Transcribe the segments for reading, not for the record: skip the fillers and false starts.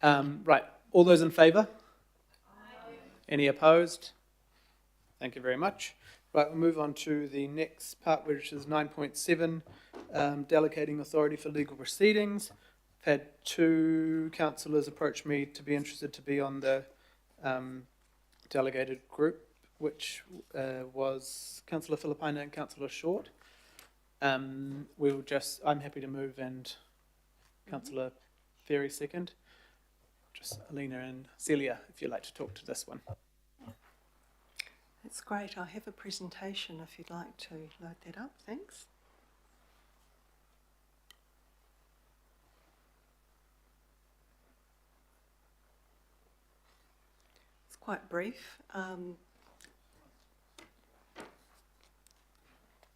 Right, all those in favour? Any opposed? Thank you very much. Right, we'll move on to the next part, which is 9.7, delegating authority for legal proceedings. I've had two councillors approach me to be interested to be on the delegated group, which was Councillor Filipina and Councillor Short. I'm happy to move, and Councillor Ferry second. Just Alina and Celia, if you'd like to talk to this one. That's great. I have a presentation if you'd like to load that up. Thanks. It's quite brief.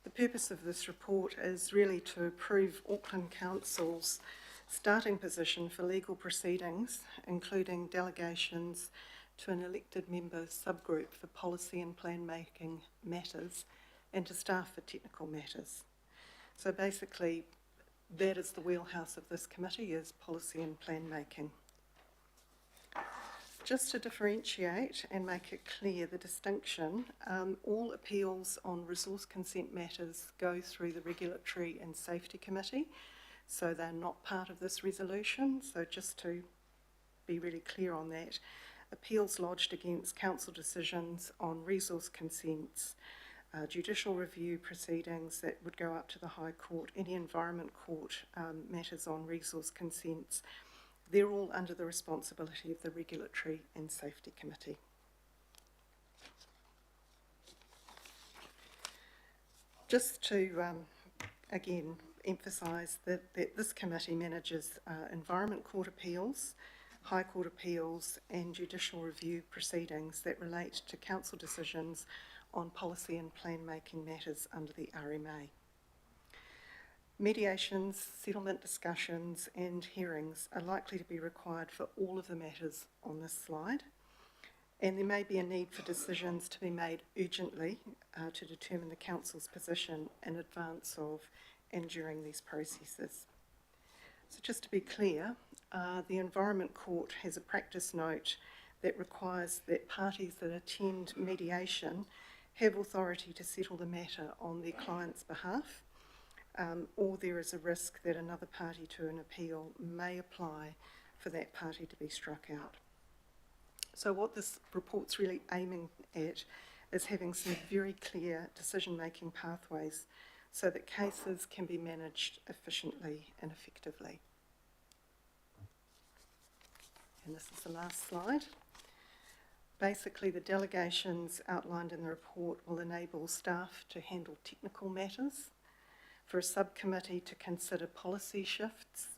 The purpose of this report is really to approve Auckland Council's starting position for legal proceedings, including delegations to an elected member subgroup for policy and plan making matters and to staff for technical matters. So basically that is the wheelhouse of this committee, is policy and plan making. Just to differentiate and make it clear the distinction, all appeals on resource consent matters go through the Regulatory and Safety Committee, so they're not part of this resolution. So just to be really clear on that, appeals lodged against council decisions on resource consents, judicial review proceedings that would go up to the High Court, any Environment Court matters on resource consents, they're all under the responsibility of the Regulatory and Safety Committee. Just to, again, emphasise that this committee manages Environment Court appeals, High Court appeals and judicial review proceedings that relate to council decisions on policy and plan making matters under the RMA. Mediations, settlement discussions and hearings are likely to be required for all of the matters on this slide, and there may be a need for decisions to be made urgently to determine the council's position in advance of and during these processes. So just to be clear, the Environment Court has a practice note that requires that parties that attend mediation have authority to settle the matter on their client's behalf, or there is a risk that another party to an appeal may apply for that party to be struck out. So what this report's really aiming at is having some very clear decision-making pathways so that cases can be managed efficiently and effectively. And this is the last slide. Basically, the delegations outlined in the report will enable staff to handle technical matters, for a subcommittee to consider policy shifts,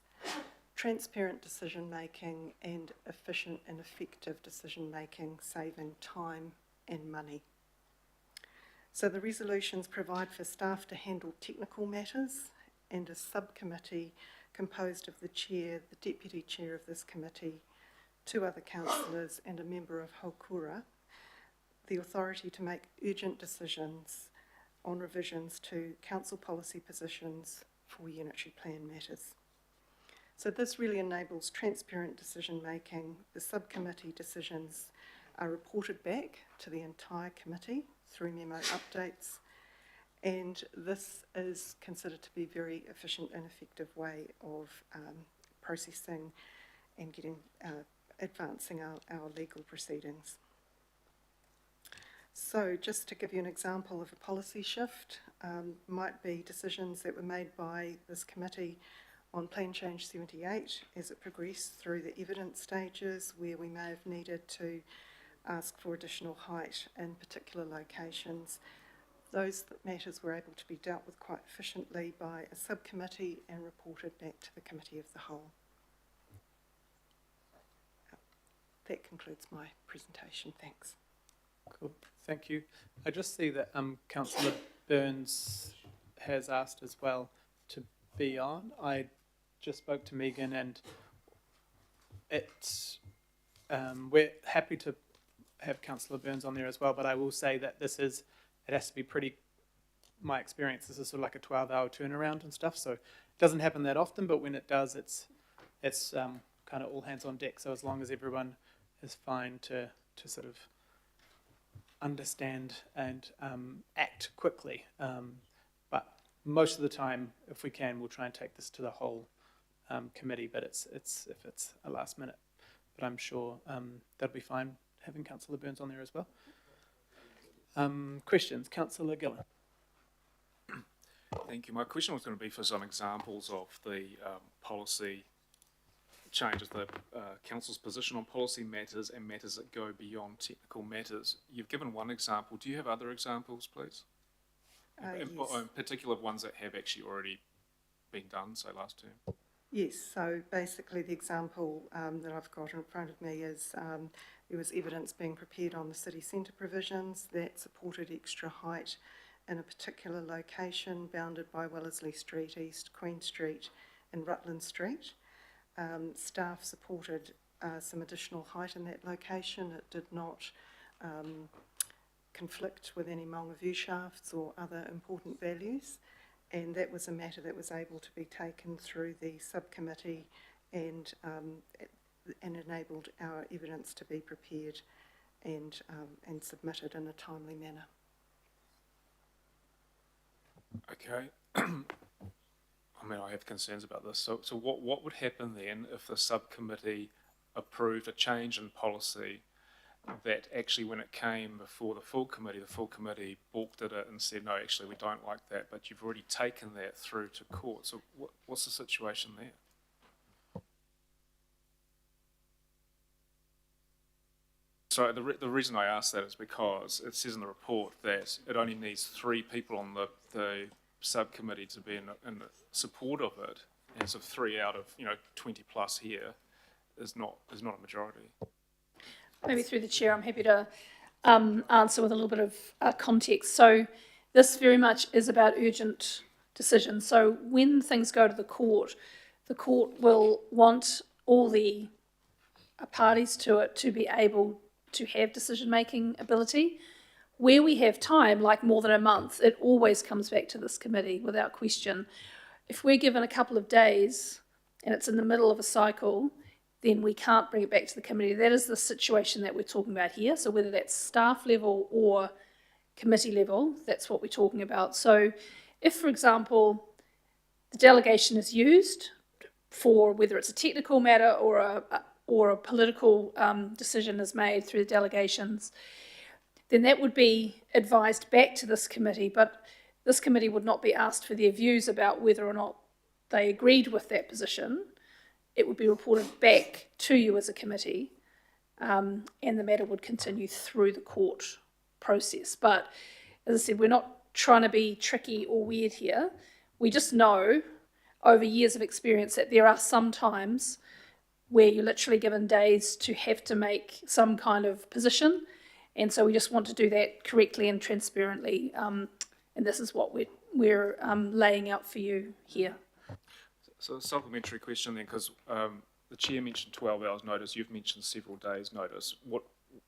transparent decision making and efficient and effective decision making, saving time and money. So the resolutions provide for staff to handle technical matters, and a subcommittee composed of the chair, the deputy chair of this committee, two other councillors and a member of Haukura, the authority to make urgent decisions on revisions to council policy positions for unitary plan matters. So this really enables transparent decision making. The subcommittee decisions are reported back to the entire committee through memo updates, and this is considered to be a very efficient and effective way of processing and advancing our legal proceedings. So just to give you an example of a policy shift, might be decisions that were made by this committee on Plan Change 78 as it progressed through the evidence stages, where we may have needed to ask for additional height in particular locations. Those matters were able to be dealt with quite efficiently by a subcommittee and reported back to the Committee of the Whole. That concludes my presentation. Thanks. Cool, thank you. I just see that Councillor Burns has asked as well to be on. I just spoke to Megan, and we're happy to have Councillor Burns on there as well, but I will say that it has to be pretty, my experience, this is sort of like a 12-hour turnaround and stuff, so it doesn't happen that often, but when it does, it's kind of all hands on deck. So as long as everyone is fine to sort of understand and act quickly. But most of the time, if we can, we'll try and take this to the whole committee. But it's if it's a last minute. But I'm sure that'll be fine having Councillor Burns on there as well. Questions, Councillor Gillen. Thank you. My question was going to be for some examples of the policy changes, the council's position on policy matters and matters that go beyond technical matters. You've given one example. Do you have other examples, please? Yes. In particular, ones that have actually already been done, say last term? Yes, so basically the example that I've got in front of me is there was evidence being prepared on the city centre provisions that supported extra height in a particular location bounded by Wellesley Street East, Queen Street and Rutland Street. Staff supported some additional height in that location. It did not conflict with any Maunga view shafts or other important values, and that was a matter that was able to be taken through the subcommittee and enabled our evidence to be prepared and submitted in a timely manner. Okay. I mean, I have concerns about this. So what would happen then if the subcommittee approved a change in policy that actually, when it came before the full committee balked at it and said, no, actually, we don't like that, but you've already taken that through to court. So what's the situation there? So the reason I ask that is because it says in the report that it only needs 3 people on the subcommittee to be in support of it, and so 3 out of 20 plus here is not a majority. Maybe through the chair, I'm happy to answer with a little bit of context. So this very much is about urgent decisions. So when things go to the court will want all the parties to it to be able to have decision-making ability. Where we have time, like more than a month, it always comes back to this committee without question. If we're given a couple of days and it's in the middle of a cycle, then we can't bring it back to the committee. That is the situation that we're talking about here. So whether that's staff level or committee level, that's what we're talking about. So if, for example, the delegation is used for whether it's a technical matter or a political decision is made through the delegations, then that would be advised back to this committee, but this committee would not be asked for their views about whether or not they agreed with that position. It would be reported back to you as a committee, and the matter would continue through the court process. But as I said, we're not trying to be tricky or weird here. We just know over years of experience that there are some times where you're literally given days to have to make some kind of position. And so we just want to do that correctly and transparently. And this is what we're laying out for you here. So a supplementary question then, because the chair mentioned 12 hours notice, you've mentioned several days notice. What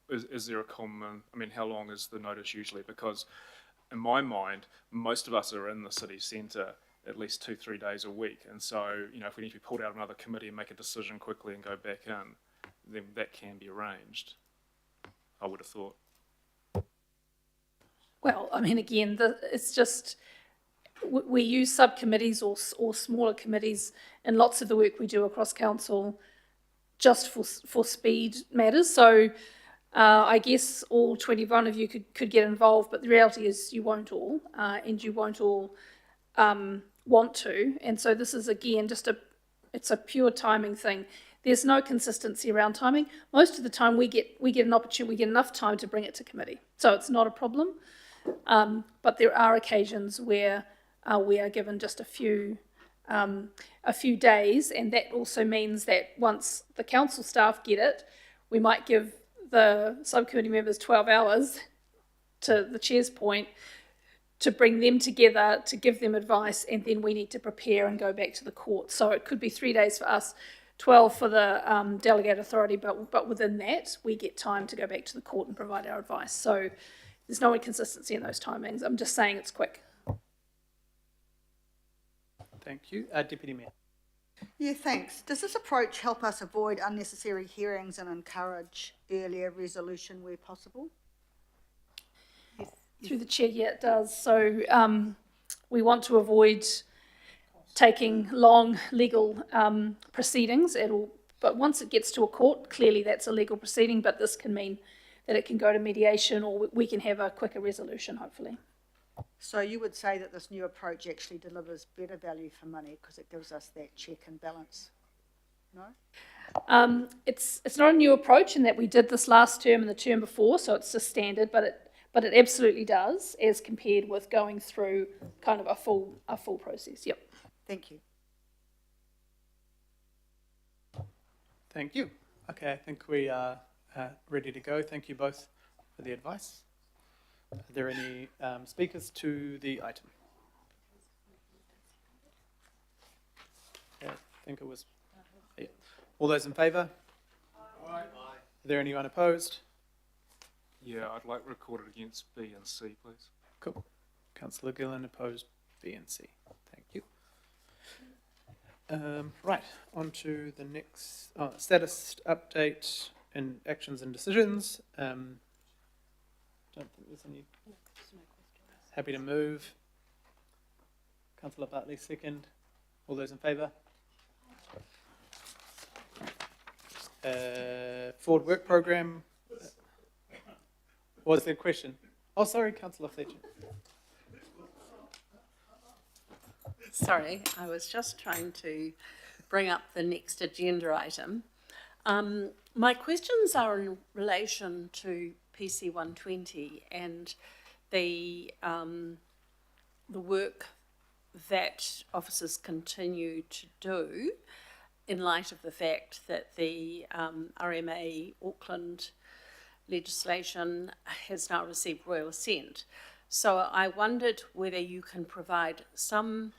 is there a common, how long is the notice usually? Because in my mind, most of us are in the city centre at least 2-3 days a week. And so, if we need to be pulled out of another committee and make a decision quickly and go back in, then that can be arranged, I would have thought. Well, again, it's just, we use subcommittees or smaller committees in lots of the work we do across council just for speed matters. So I guess all 21 of you could get involved, but the reality is you won't all, and you won't all want to. And so this is, again, it's a pure timing thing. There's no consistency around timing. Most of the time we get an opportunity, we get enough time to bring it to committee. So it's not a problem. But there are occasions where we are given just a few days, and that also means that once the council staff get it, we might give the subcommittee members 12 hours, to the chair's point, to bring them together, to give them advice, and then we need to prepare and go back to the court. So it could be 3 days for us, 12 for the delegated authority, but within that, we get time to go back to the court and provide our advice. So there's no inconsistency in those timings. I'm just saying it's quick. Thank you. Deputy Mayor. Yeah, thanks. Does this approach help us avoid unnecessary hearings and encourage earlier resolution where possible? Through the chair, yeah, it does. So we want to avoid taking long legal proceedings. But once it gets to a court, clearly that's a legal proceeding, but this can mean that it can go to mediation or we can have a quicker resolution, hopefully. So you would say that this new approach actually delivers better value for money because it gives us that check and balance? No? It's not a new approach in that we did this last term and the term before, so it's just standard, but it absolutely does, as compared with going through kind of a full process. Yep. Thank you. Thank you. Okay, I think we are ready to go. Thank you both for the advice. Are there any speakers to the item? Yeah, I think it was. Yeah. All those in favour? Aye. Are there anyone opposed? Yeah, I'd like recorded against B and C, please. Cool. Councillor Gillen opposed B and C. Thank you. Right, on to the next status update and actions and decisions. Don't think there's any. Happy to move. Councillor Bartley second. All those in favour? Forward work programme. What was the question? Oh, sorry, Councillor Fletcher. Sorry, I was just trying to bring up the next agenda item. My questions are in relation to PC 120 and the work that officers continue to do in light of the fact that the RMA Auckland legislation has now received royal assent. So I wondered whether you can provide some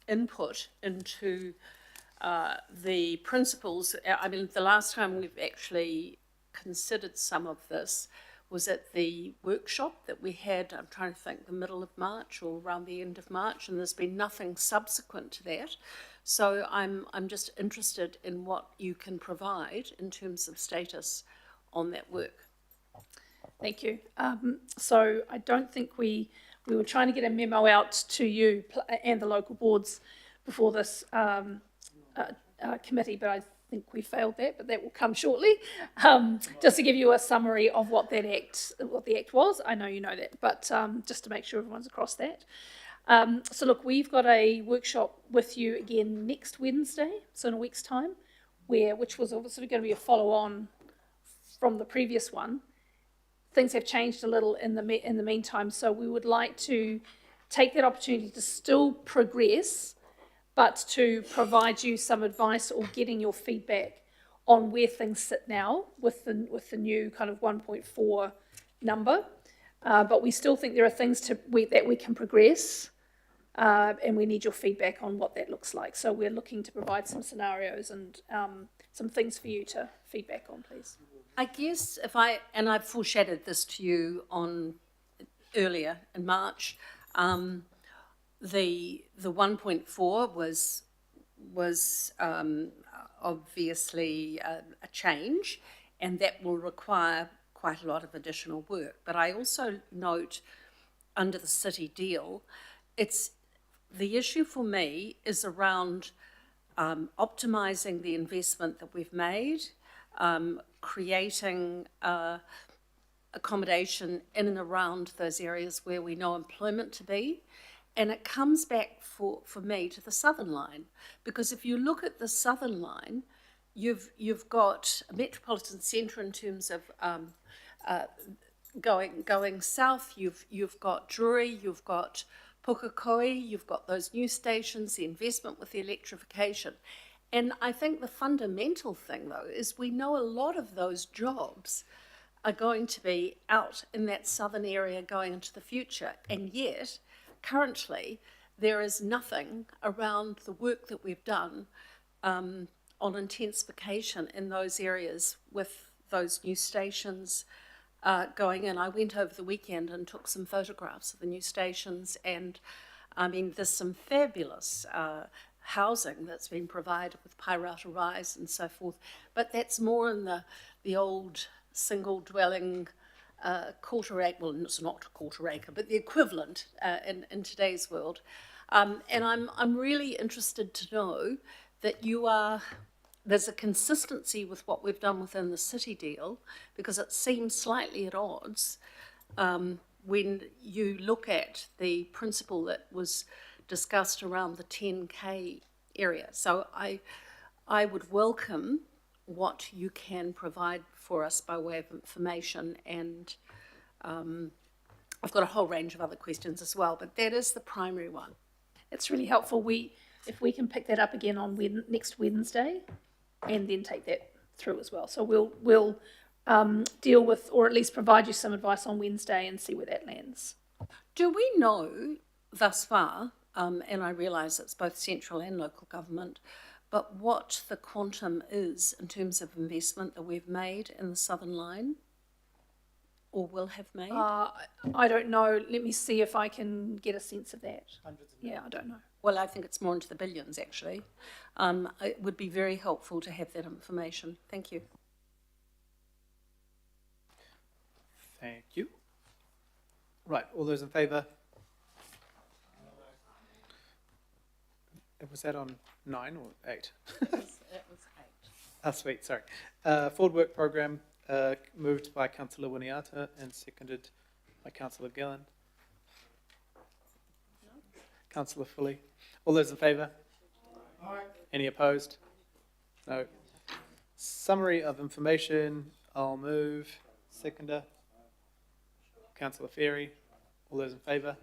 input into the principles. I mean, the last time we've actually considered some of this was at the workshop that we had, I'm trying to think, the middle of March or around the end of March, and there's been nothing subsequent to that. So I'm just interested in what you can provide in terms of status on that work. Thank you. So I don't think we were trying to get a memo out to you and the local boards before this committee, but I think we failed that, but that will come shortly. Just to give you a summary of what the act was. I know you know that, but just to make sure everyone's across that. So look, we've got a workshop with you again next Wednesday, so in a week's time, which was obviously going to be a follow-on from the previous one. Things have changed a little in the meantime, so we would like to take that opportunity to still progress, but to provide you some advice or getting your feedback on where things sit now with the new kind of 1.4 number. But we still think there are things that we can progress, and we need your feedback on what that looks like. So we're looking to provide some scenarios and some things for you to feedback on, please. I guess I've foreshadowed this to you earlier in March, the 1.4 was obviously a change, and that will require quite a lot of additional work. But I also note under the city deal, the issue for me is around optimising the investment that we've made, creating accommodation in and around those areas where we know employment to be. And it comes back for me to the Southern Line, because if you look at the Southern Line, you've got a metropolitan centre in terms of going south. You've got Drury, you've got Pukekohe, you've got those new stations, the investment with the electrification. And I think the fundamental thing, though, is we know a lot of those jobs are going to be out in that southern area going into the future. And yet, currently, there is nothing around the work that we've done on intensification in those areas with those new stations going in. I went over the weekend and took some photographs of the new stations, and I mean, there's some fabulous housing that's been provided with Pairata Rise and so forth, but that's more in the old single dwelling quarter acre, well, it's not a quarter acre, but the equivalent in today's world. And I'm really interested to know that there's a consistency with what we've done within the city deal, because it seems slightly at odds when you look at the principle that was discussed around the 10K area. So I would welcome what you can provide for us by way of information, and I've got a whole range of other questions as well, but that is the primary one. It's really helpful. If we can pick that up again on next Wednesday, and then take that through as well. So we'll deal with, or at least provide you some advice on Wednesday and see where that lands. Do we know thus far, and I realise it's both central and local government, but what the quantum is in terms of investment that we've made in the Southern Line, or will have made? I don't know. Let me see if I can get a sense of that. Yeah, I don't know. Well, I think it's more into the billions, actually. It would be very helpful to have that information. Thank you. Thank you. Right, all those in favour? Was that on 9 or 8? It was 8. Sweet, sorry. Forward Work Programme, moved by Councillor Winiata and seconded by Councillor Gillan. Councillor Foley. All those in favour? Aye. Any opposed? No. Summary of information, I'll move. Seconder. Councillor Ferry. All those in favour?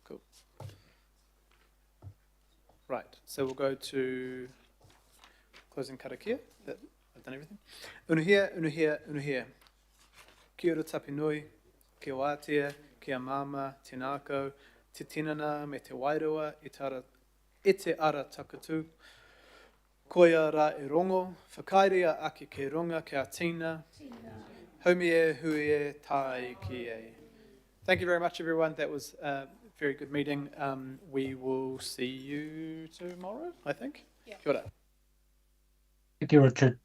Cool. Right, so we'll go to closing karakia. I've done everything. Unuhia, unuhia, unuhia. Kia ora tapinui, kia wātea, kia mama, tinako, te tinana me te wairua, e te ara takatu. Koia ra e rongo, whakairea ake ke runga kia tina. Haumie huie tai ki e. Thank you very much, everyone. That was a very good meeting. We will see you tomorrow, I think. Yeah. Kia ora. Thank you, Richard.